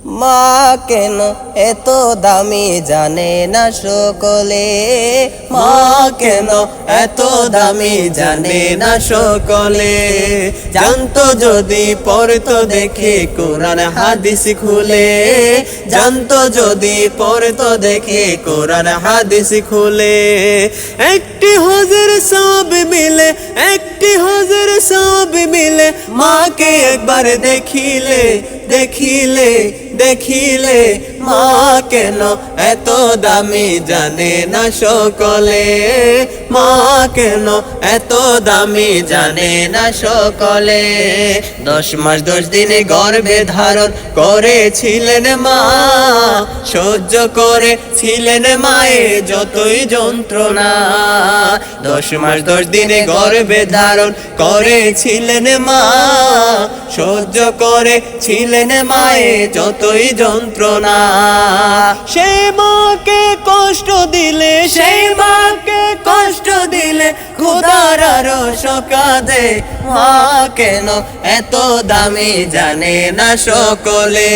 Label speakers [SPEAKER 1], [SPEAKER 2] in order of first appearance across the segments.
[SPEAKER 1] মা কেন এত দামি জানে না সকলে, মা কেন এত দামি জানে না সকলে। জানতো যদি পড়তো দেখে কোরআন হাদিস খুলে, জানতো যদি পড়তো দেখে কোরআন হাদিস খুলে। একটি হজের সব মিলে, একটি হজের সব মিলে, মাকে একবার দেখিলে দেখিলে দেখিলে। মা কেন এত দামি জানে না সকলে, মা কেন এত দামি জানে না সকলে। 10 মাস 10 দিনে গর্ভে ধারণ করেছিলেন মা, সহ্য করেছিলেন মায়ের যতই যন্ত্রণা। 10 মাস 10 দিনে গর্ভে ধারণ করেছিলেন মা, সহ্য করেছিলেন মায়ের যতই যন্ত্রণা। সেই মাকে কষ্ট দিলে, সেই মাকে কষ্ট দিলে খোদার আরশ কাঁদে। মা কেন এত দামি জানে না সকলে,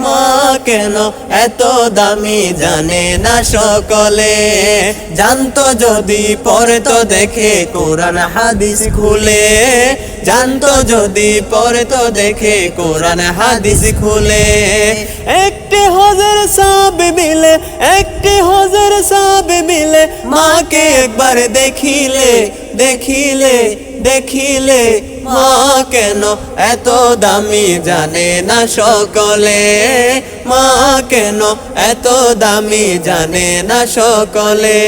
[SPEAKER 1] মা কেন এত দামি জানে না সকলে। জানতো যদি পড়তো দেখে কোরআন হাদিস খুলে, জানতো যদি পড়তো দেখে কোরআন হাদিস খুলে। একটি হজের সব মিলে, একটি হজের সব মিলে, মাকে একবার দেখিলে দেখিলে দেখিলে। মা কেন এত দামি জানে না সকলে, মা কেন এত দামি জানে না সকলে।